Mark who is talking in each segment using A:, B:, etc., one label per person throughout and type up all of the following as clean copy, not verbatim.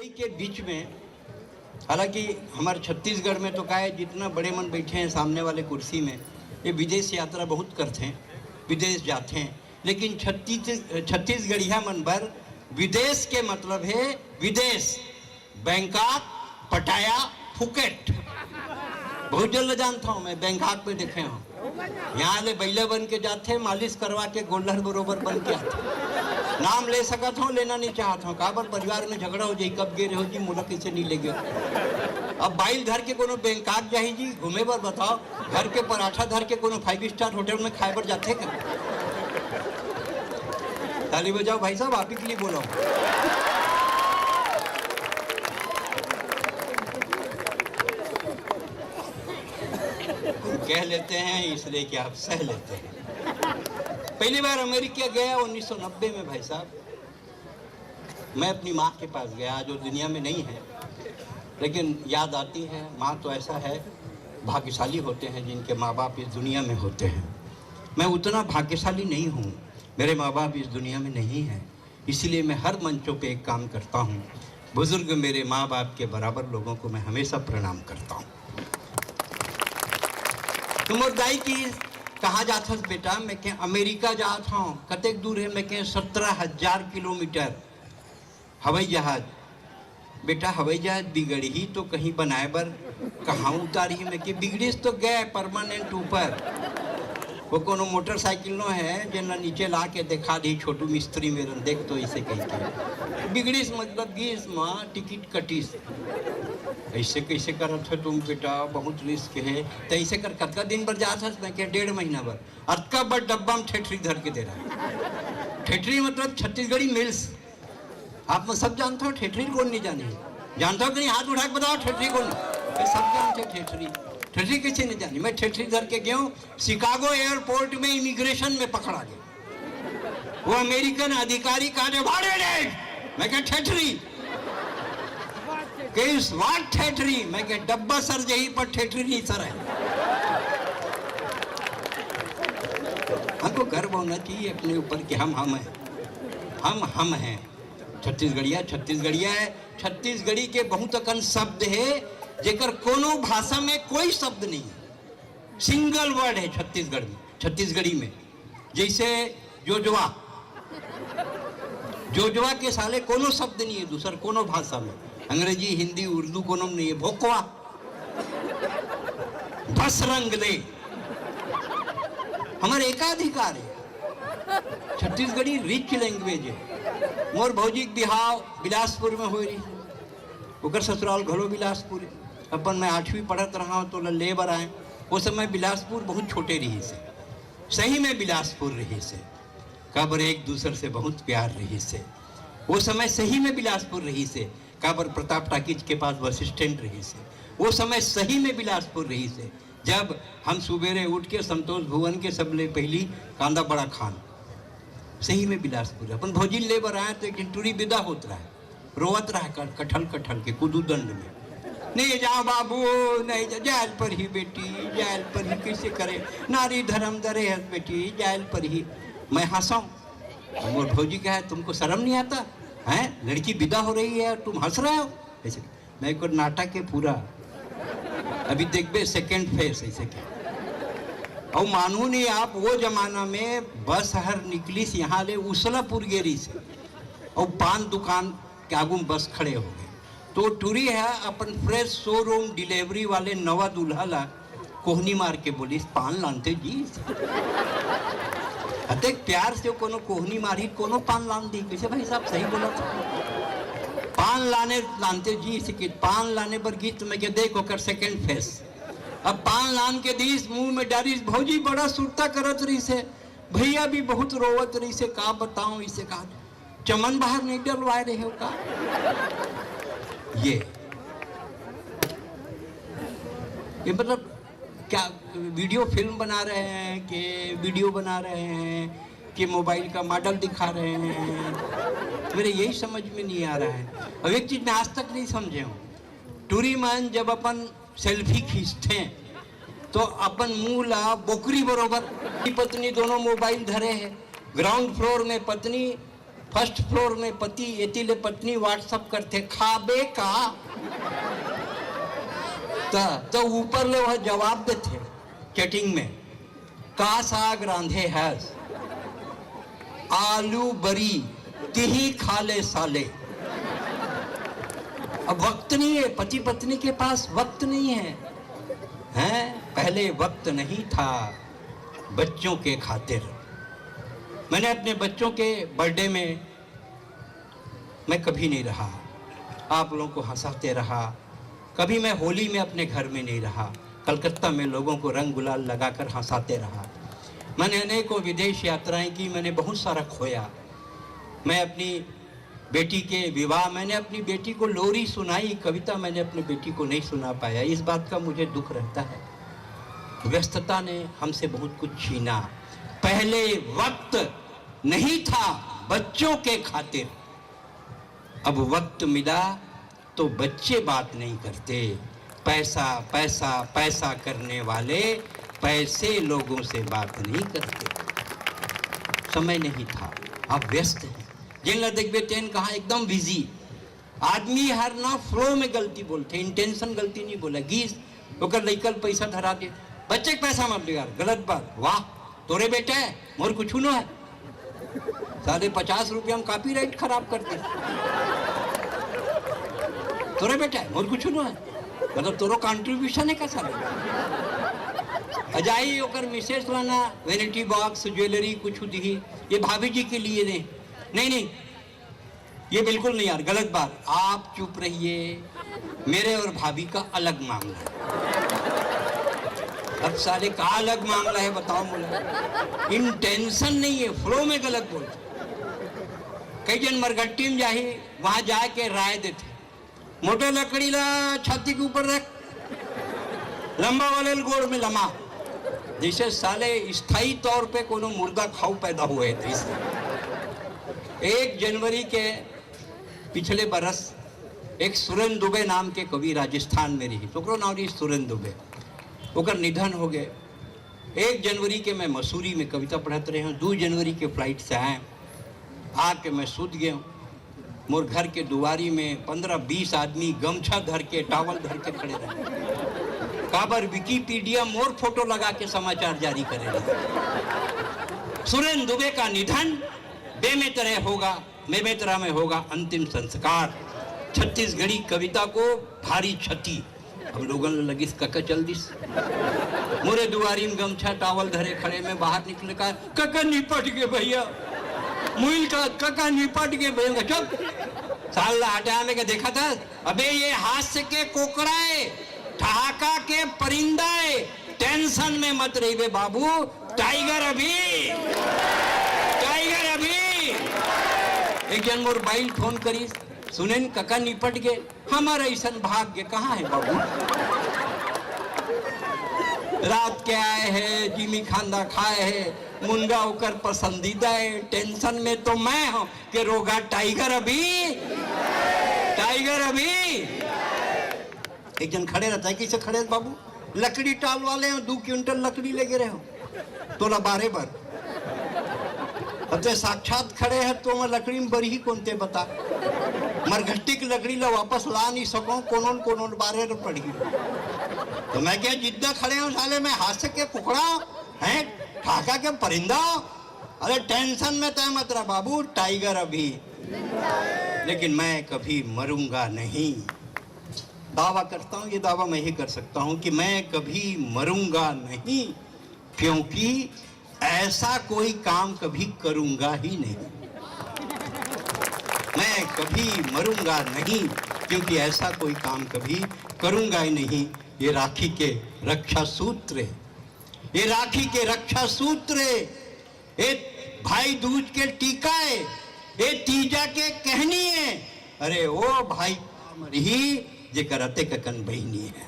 A: के बीच में, हालांकि हमारे छत्तीसगढ़ में तो क्या है, जितना बड़े मन बैठे हैं सामने वाले कुर्सी में, ये विदेश यात्रा बहुत करते हैं, विदेश जाते हैं, लेकिन छत्तीसगढ़िया मन भर विदेश के मतलब है विदेश, बैंकॉक, पटाया, फुकेट। बहुत जल्द जानता हूँ मैं, बैंकॉक में देखे हूँ, यहाँ ले बैले बन के जाते, मालिश करवा के गोल्डर बरोबर बन के आते। नाम ले सकत हूँ, लेना नहीं चाहता हूँ, काबर परिवार में झगड़ा हो जाए, कब गे रहे हो जी, मोला कैसे नहीं ले गया। अब बाइल धर के कोनो बैंकॉक जाही जी घूमे बर, बताओ, घर के पराठा धर के कोनो 5 स्टार होटल में खाए बर जाते क्या? ताली बजाओ भाई साहब, आप ही के लिए बोला हूँ। कह लेते हैं इसलिए कि आप सह लेते हैं। पहली बार अमेरिका गया 1990 में भाई साहब, मैं अपनी माँ के पास गया जो दुनिया में नहीं है, लेकिन याद आती है। माँ तो ऐसा है, भाग्यशाली होते हैं जिनके माँ बाप इस दुनिया में होते हैं। मैं उतना भाग्यशाली नहीं हूँ, मेरे माँ बाप इस दुनिया में नहीं हैं, इसीलिए मैं हर मंचों पे एक काम करता हूँ, बुजुर्ग मेरे माँ बाप के बराबर लोगों को मैं हमेशा प्रणाम करता हूँ। तुम और दाई की कहाँ जाता बेटा? मैं क्या अमेरिका जाता हूँ। कतेक दूर है? मैं क्या 17,000 किलोमीटर हवाई जहाज। बेटा हवाई जहाज बिगड़ी तो कहीं बनाए बर कहाँ उतारी? मैं कि बिगड़ीस तो गए परमानेंट ऊपर, वो कोनो मोटरसाइकिल नो है जिनला नीचे ला के दिखा दी छोटू मिस्त्री मेरन, देख तो इसे कह के बिगड़ीस मतलब गीस माँ टिकट कटीस। ऐसे कैसे करत है तुम बेटा? बहुत रिस्क है। तो ऐसे कर कतका दिन भर जा था? मैं क्या 1.5 महीना भर। अतका बड़ डब्बा में ठेठरी धर के दे रहा है। ठेठरी मतलब छत्तीसगढ़ी मिल्स। आप सब जानते हो ठेठरी? कौन नहीं जाने? जानता हो कि नहीं? हाथ उठा के बताओ ठेठरी कौन? सब जानते ठेठरी। ठेठरी किसी नहीं जानी। मैं ठेठरी धर के गया हूँ, शिकागो एयरपोर्ट में इमिग्रेशन में पकड़ा गया। वो अमेरिकन अधिकारी कहा भाड़े, मैं क्या ठेठरी केस वाट ठेठरी? मैं क्या डब्बा सर जही पर ठेठरी नहीं सर है। हमको गर्व होना चाहिए अपने ऊपर कि हम हैं, हम हैं छत्तीसगढ़िया। छत्तीसगढ़िया है, छत्तीसगढ़ी के बहुत अकन शब्द है जेकर कोनो भाषा में कोई शब्द नहीं है, सिंगल वर्ड है छत्तीसगढ़ में, छत्तीसगढ़ी में। जैसे जोजवा, जोजवा के साले कोनो शब्द नहीं है दूसर कोनो भाषा में, अंग्रेजी, हिंदी, उर्दू कोनो नहीं है। भोकवा, बस रंग ले, हमारे एकाधिकार है। छत्तीसगढ़ी रिच लैंग्वेज है। मोर भौजी बिहाव बिलासपुर में हो रही, ओकर ससुराल घलो बिलासपुर है। अपन मैं 8वीं पढ़त रहा हूँ तो लेबर आए, वो समय बिलासपुर बहुत छोटे रही से, सही में बिलासपुर रही से, काबर एक दूसरे से बहुत प्यार रही से। वो समय सही में बिलासपुर रही से, काबर प्रताप टाकीज के पास बस स्टैंड रही से। वो समय सही में बिलासपुर रही से, जब हम सुबेरे उठ के संतोष भुवन के सबले पहली कांदा बड़ा खान, सही में बिलासपुर। अपन भौजी लेबर आए तो एक टूरी विदा होत रहा है, रोवत रहा कठल कठल के कुदू दंड में, नहीं जाओ बाबू, नहीं जा, जायल पर ही बेटी, जायल पर ही कैसे करे, नारी धर्म दरे है बेटी, जायल पर ही। मैं हंसाऊं, और भौजी क्या है, तुमको शर्म नहीं आता है? लड़की विदा हो रही है तुम हंस रहे हो? ऐसे मैं को नाटक है पूरा, अभी देखबे सेकेंड फेस ऐसे क्या। और मानू नहीं आप, वो जमाना में बस हर निकली यहाँ ले उसलापुर गेरी से, और पान दुकान के आगू में बस खड़े हो गए। तो टूरी है अपन फ्रेश शोरूम डिलीवरी वाले नवा दूल्हा ला कोहनी मार के बोली, पान लानते जी। अतः प्यार से कोनो कोहनी मारी, कोनो पान लान दी। कैसे भाई साहब सही बोला था? पान लाने लानते जी से, पान लाने पर गीत में क्या देखो कर सेकेंड फेस। अब पान लान के दीस मुंह में डारी, भौजी बड़ा सुरता करत रही से, भैया भी बहुत रोवत रही से, का बताऊं इसे, कहा चमन बाहर नहीं डलवाए रहे हो का? ये मतलब क्या वीडियो फिल्म बना रहे हैं कि वीडियो बना रहे हैं कि मोबाइल का मॉडल दिखा रहे हैं? मेरे यही समझ में नहीं आ रहा है। अब एक चीज मैं आज तक नहीं समझे हूँ, टूरी मैन जब अपन सेल्फी खींचते हैं तो अपन मुंह ला बोकरी बरोबर, पत्नी दोनों मोबाइल धरे हैं, ग्राउंड फ्लोर में पत्नी फर्स्ट फ्लोर में पति एतिले पत्नी व्हाट्सअप करते खाबे का तो ऊपर ले वह जवाब देते चैटिंग में का साग रांधे है आलू बरी तिही खा ले साले। अब वक्त नहीं है, पति पत्नी के पास वक्त नहीं है, हैं? पहले वक्त नहीं था बच्चों के खातिर। मैंने अपने बच्चों के बर्थडे में मैं कभी नहीं रहा, आप लोगों को हंसाते रहा। कभी मैं होली में अपने घर में नहीं रहा, कलकत्ता में लोगों को रंग गुलाल लगाकर हंसाते रहा। मैंने अनेकों विदेश यात्राएं की, मैंने बहुत सारा खोया। मैं अपनी बेटी के विवाह, मैंने अपनी बेटी को लोरी सुनाई, कविता मैंने अपनी बेटी को नहीं सुना पाया। इस बात का मुझे दुख रहता है। व्यस्तता ने हमसे बहुत कुछ छीना। पहले वक्त नहीं था बच्चों के खातिर, अब वक्त मिला तो बच्चे बात नहीं करते। पैसा पैसा पैसा करने वाले पैसे लोगों से बात नहीं करते। समय नहीं था, अब व्यस्त है। जिन देखिए टेन कहा एकदम बिजी आदमी हर ना फ्लो में गलती बोलते, इंटेंशन गलती नहीं बोला। गीस होकर लेकर पैसा धरा दे, बच्चे के पैसा मत यार, गलत बात। वाह तोरे बेटा है मोर कुछ न है, साढ़े 50 रुपया हम कॉपी राइट खराब करते, तोरे बेटा है मोर कुछ न है, मतलब तोरो कंट्रीब्यूशन है का साले। अजाई होकर मिसेस लाना वैनिटी बॉक्स ज्वेलरी कुछ दी, ये भाभी जी के लिए नहीं नहीं, ये बिल्कुल नहीं यार, गलत बात। आप चुप रहिए, मेरे और भाभी का अलग मामला है। अब साले का अलग मामला है बताओ मुझे। इंटेंशन नहीं है, फ्लो में गलत बोलते। कई जन मरघट्टी में जाही, वहां जाके राय देते, मोटे लकड़ी ला छाती के ऊपर रख, लंबा वाले गोड़ में लमा, जैसे साले स्थायी तौर पे कोनो मुर्दा खाऊ पैदा हुए थे। 1 जनवरी के पिछले बरस एक सुरेंद्र दुबे नाम के कवि राजस्थान में रही, तो नाम रही सुरेंद्र दुबे, ओकर निधन हो गए। 1 जनवरी के मैं मसूरी में कविता पढ़ते रहे हूँ, 2 जनवरी के फ्लाइट से आए, आके मैं सूत गया हूँ। मोर घर के दुआरी में 15-20 आदमी गमछा धर के टावल धर के खड़े रहे। काबर विकिपीडिया मोर फोटो लगा के समाचार जारी करे। सुरेंद्र दुबे का निधन, बेमेतरह होगा, बेमेतरा में होगा अंतिम संस्कार। छत्तीसगढ़ी कविता को भारी क्षति। अब लोगों ने लगी कक्का चल दिस, मोरे दुआरी में गमछा टावल धरे खड़े में बाहर निकले का कक्का निपट गए भैया, मुइल का कक्का निपट गए भैया। चुप साल हटाने के देखा था, अबे ये हास्य के कोकड़ाए, ठहाका के परिंदाए, टेंशन में मत रहिए बाबू, टाइगर अभी, टाइगर अभी। एक जन मोर मोबाइल फोन करी, सुनेन कक्का निपट गए, हमारा ऐसा भाग्य कहाँ है बाबू। रात के आए हैं, जिमी खांदा खाए हैं, मुंगा होकर पसंदीदा है, टेंशन में तो मैं हूं कि रोगा टाइगर अभी, टाइगर अभी। एक जन खड़े रहता है, कैसे खड़े बाबू, लकड़ी टाल वाले हो, 2 क्विंटल लकड़ी लेके रहे हो, तोला 12 बार अते साक्षात खड़े हैं तो मैं लकड़ी में बरी ही कोनते बता, मरघट्टी की लकड़ी ला वापस ला नहीं सको, कोनों 12 पड़ी। तो मैं क्या जिद्दा खड़े हूँ साले, मैं हाथ के कुकड़ा हैं, ठाका के परिंदा, अरे टेंशन में तय मत रहा बाबू, टाइगर अभी। लेकिन मैं कभी मरूंगा नहीं, दावा करता हूँ, ये दावा मैं ही कर सकता हूँ कि मैं कभी मरूंगा नहीं, क्योंकि ऐसा कोई काम कभी करूंगा ही नहीं। मैं कभी मरूंगा नहीं क्योंकि ऐसा कोई काम कभी करूंगा ही नहीं। ये राखी के रक्षा सूत्र है, ये राखी के रक्षा सूत्र है, ये भाई दूज के टीका है, ये तीजा के कहनी है। अरे ओ भाई मरी जे करते ककन बहनी है,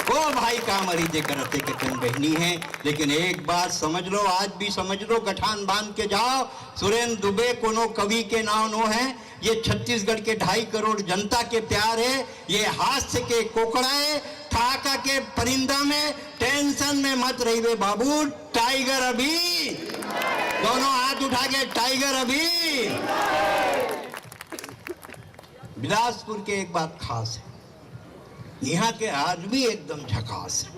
A: ओ भाई का मरी जे करते ककन बहनी है। लेकिन एक बात समझ लो, आज भी समझ लो, गठान बांध के जाओ, सुरेंद्र दुबे कोनो कवि के नाम नो है, ये छत्तीसगढ़ के 2.5 करोड़ जनता के प्यार है, ये हास्य के कोकड़ा है, ठाका के परिंदा में, टेंशन में मत रहिए बाबू, टाइगर अभी। दोनों हाथ उठा के टाइगर अभी। बिलासपुर के एक बात खास है, यहाँ के आदमी एकदम झकास है।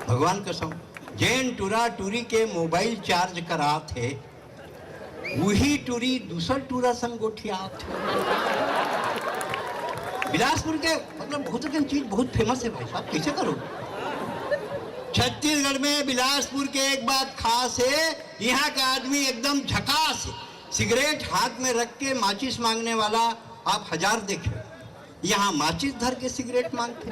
A: भगवान कसम, जैन टूरा टूरी के मोबाइल चार्ज करा थे, वही टूरी दूसर टूरा संग गोठिया थे। बिलासपुर के मतलब बहुत चीज बहुत फेमस है भाई साहब, कैसे करो। छत्तीसगढ़ में बिलासपुर के एक बात खास है, यहाँ का आदमी एकदम झकास है। सिगरेट हाथ में रख के माचिस मांगने वाला आप हजार देखे, यहाँ माचिस धर के सिगरेट मांगते।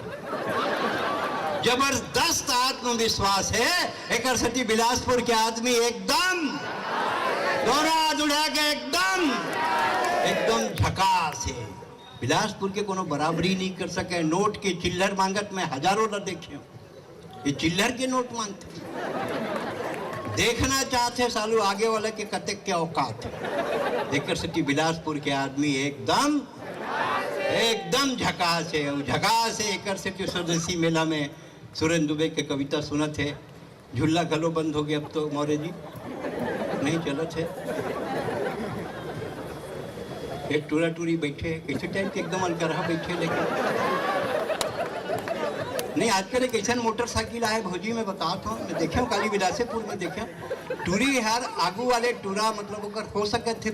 A: जबरदस्त आत्मविश्वास है एक सती। बिलासपुर के आदमी एकदम दोनों हाथ उठा के एकदम झकास है। बिलासपुर के कोनो बराबरी नहीं कर सके। नोट के चिल्लर मांगत में हजारों न देखे, ये चिल्लर के नोट मांगते। देखना चाहते सालू आगे वाले के कतक के औकात है। एक सती बिलासपुर के आदमी एकदम झकास है। झकास है एक सती। स्वदेशी मेला में सुरेंद्र दुबे के कविता सुनत है। झूला गलो बंद हो गया अब तो मौर्य जी नहीं चलत है। एक टूरा टूरी बैठे कैसे टाइम के एकदम अलगरहा बैठे, लेकिन नहीं आजकल एक ऐसा मोटरसाइकिल आए भौजी में बताता हूँ। मैं देखे काली बिलासपुर में देखे टूरी यार आगू वाले टूरा मतलब ओकर हो सकत थे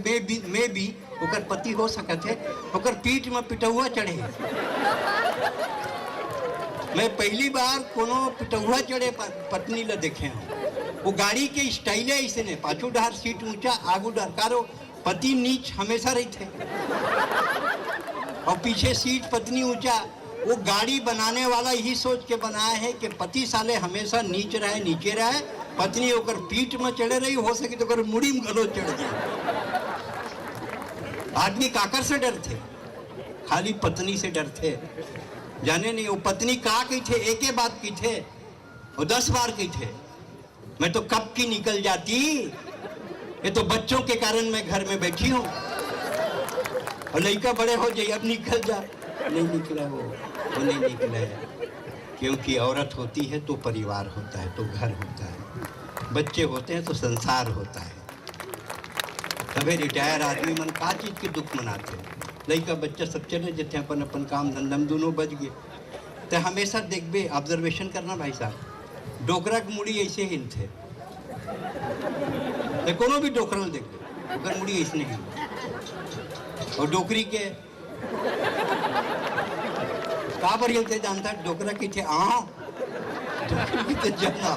A: में भी ओकर पति हो सकत है, ओकर पीठ में पिटौआ चढ़े। मैं पहली बार कोनो पिटौआ चढ़े पत्नी ला देखे हूँ। वो गाड़ी के स्टाइले ऐसे ने, पाछू डार सीट ऊंचा आगू डार कारो पति नीच हमेशा रही थे और पीछे सीट पत्नी ऊंचा। वो गाड़ी बनाने वाला यही सोच के बनाया है कि पति साले हमेशा नीचे रहे, पत्नी होकर पीठ में चढ़े रही, हो सके तो कर मुड़ी में गलो चढ़ जाए। आदमी काकर से डरते, खाली पत्नी से डरते। जाने नहीं वो पत्नी का की थे, एक ही बात की थे वो 10 बार की थे। मैं तो कब की निकल जाती, ये तो बच्चों के कारण मैं घर में बैठी हूँ। और लड़का बड़े हो जाए अब निकल जा, नहीं निकला वो नहीं निकला है। क्योंकि औरत होती है तो परिवार होता है, तो घर होता है, बच्चे होते हैं तो संसार होता है। तबे रिटायर आदमी मन का चीज के दुख मनाते हैं। लड़का बच्चा सब चले जाते हैं अपन अपन काम धंधा में, दोनों बच गए। तो हमेशा देखबे ऑब्जर्वेशन करना भाई साहब, डोकरा की मुड़ी ऐसे हिलते, कोनो भी डोकरा देखते ओकर मुड़ी ऐसे नहीं। और डोकरी के का पर हिलते जानता, डोकरा की थे डोकरी की जाना